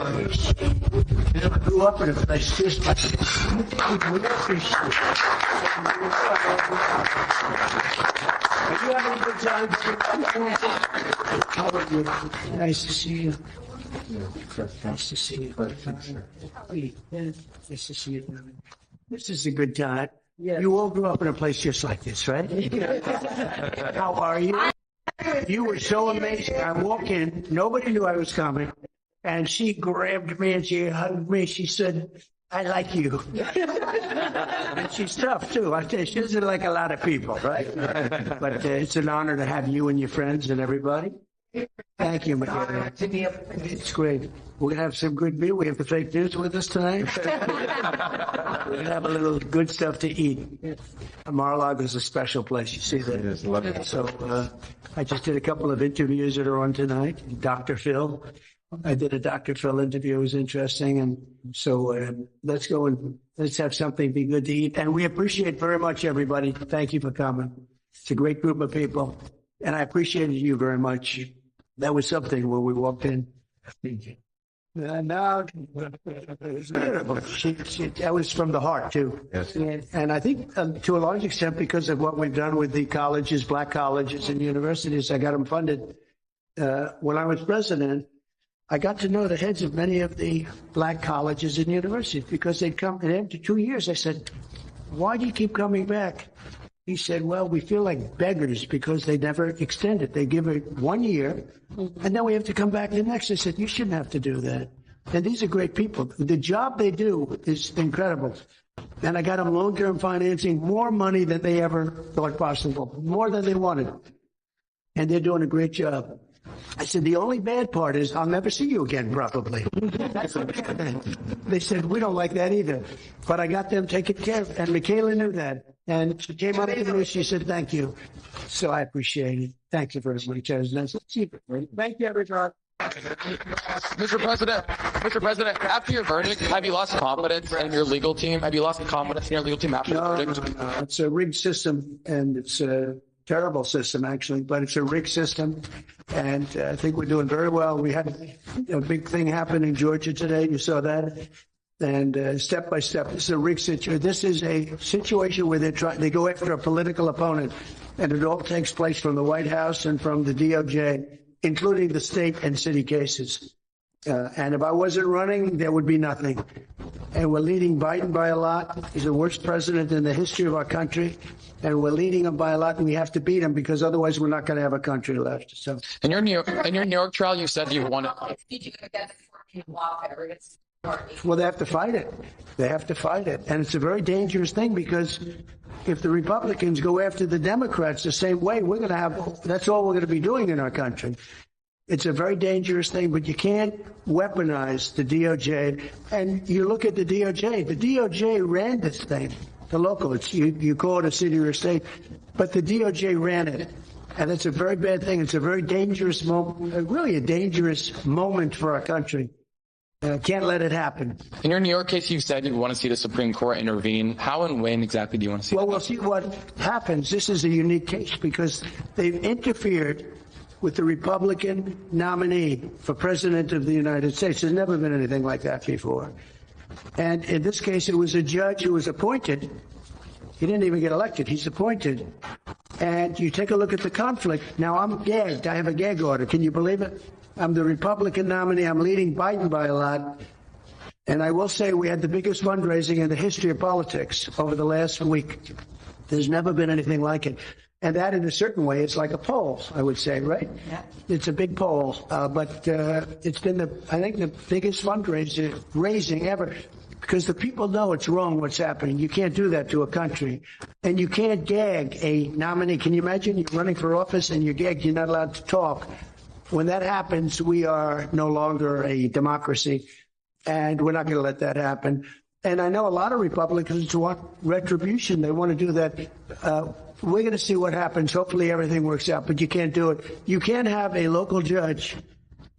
I grew up in a place just like this. We appreciate it. Are you having a good time? How are you? Nice to see you. Nice to see you. Nice to see you. This is a good time. Yeah. You all grew up in a place just like this, right? How are you? You were so amazing. I walk in, nobody knew I was coming, and she grabbed me and she hugged me. She said, I like you. And she's tough, too. I tell you, she doesn't like a lot of people, right? But it's an honor to have you and your friends and everybody. Thank you, Michaela. It's great. We're going to have some good meal. We have the fake news with us tonight. We're going to have a little good stuff to eat. Mar-a-Lago is a special place. You see that? It is. Love it. So I just did a couple of interviews that are on tonight. Dr. Phil. I did a Dr. Phil interview. It was interesting. And so let's go and let's have something be good to eat. And we appreciate very much, everybody. Thank you for coming. It's a great group of people. And I appreciated you very much. That was something when we walked in. Now, that was from the heart, too. Yes. And I think to a large extent because of what we've done with the colleges, black colleges and universities, I got them funded. When I was president, I got to know the heads of many of the black colleges and universities because they'd come, and after 2 years, I said, why do you keep coming back? He said, well, we feel like beggars because they never extend it. They give it 1 year, and then we have to come back the next. I said, you shouldn't have to do that. And these are great people. The job they do is incredible. And I got them long-term financing, more money than they ever thought possible, more than they wanted. And they're doing a great job. I said, the only bad part is I'll never see you again, probably. They said, we don't like that either. But I got them taken care of. And Michaela knew that. And she came up to me, she said, thank you. So I appreciate it. Thank you very much. Thank you, everybody. Mr. President, after your verdict, have you lost confidence in your legal team? Have you lost confidence in your legal team after the verdict? No. It's a rigged system, and it's a terrible system, actually, but it's a rigged system, and I think we're doing very well. We had a big thing happen in Georgia today. You saw that. And step by step, this is a rigged situation. This is a situation where they go after a political opponent, and it all takes place from the White House and from the DOJ, including the state and city cases. And if I wasn't running, there would be nothing. And we're leading Biden by a lot. He's the worst president in the history of our country. And we're leading him by a lot, and we have to beat him because otherwise we're not going to have a country left. So, in your New York trial, you said you wanted. Well, they have to fight it. They have to fight it. And it's a very dangerous thing because if the Republicans go after the Democrats the same way, that's all we're going to be doing in our country. It's a very dangerous thing, but you can't weaponize the DOJ. And you look at the DOJ ran this thing, the local. You call it a city or a state, but the DOJ ran it. And it's a very bad thing. It's a very dangerous moment, really a dangerous moment for our country. Can't let it happen. In your New York case, you said you want to see the Supreme Court intervene. How and when exactly do you want to see Well, we'll see what happens. This is a unique case because they've interfered with the Republican nominee for President of the United States. There's never been anything like that before. And in this case, it was a judge who was appointed. He didn't even get elected. He's appointed. And you take a look at the conflict. Now, I'm gagged. I have a gag order. Can you believe it? I'm the Republican nominee. I'm leading Biden by a lot. And I will say we had the biggest fundraising in the history of politics over the last week. There's never been anything like it. And that, in a certain way, is like a poll, I would say, right? Yeah. It's a big poll. But it's been, I think, the biggest fundraising ever. Because the people know it's wrong what's happening. You can't do that to a country. And you can't gag a nominee. Can you imagine you're running for office and you're gagged, you're not allowed to talk? When that happens, we are no longer a democracy, and we're not going to let that happen. And I know a lot of Republicans want retribution. They want to do that. We're going to see what happens. Hopefully everything works out, but you can't do it. You can't have a local judge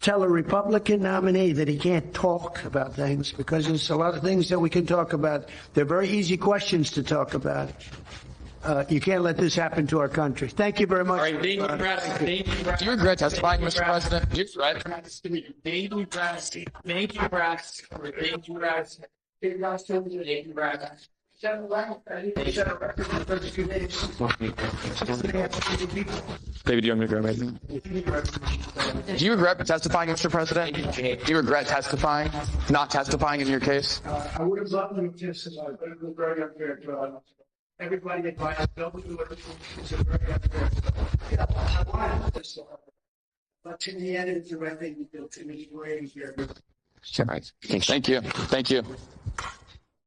tell a Republican nominee that he can't talk about things because there's a lot of things that we can talk about. They're very easy questions to talk about. You can't let this happen to our country. Thank you very much. All right, thank you, Press. Thank you, Press. Do you regret testifying, Mr. President? Do you regret? Thank you, Press. Thank you, Press. Thank you, Press. Thank you, Press. Baby, do you want me to go right now? Do you regret testifying, Mr. President? Do you regret testifying, not testifying in your case? I would have loved to testify, but it was very unfair to everybody advised don't do it. It's a very unfair. Yeah, I wanted to testify. But in the end, it's the right thing to do. It's great here. Thank you. Thank you.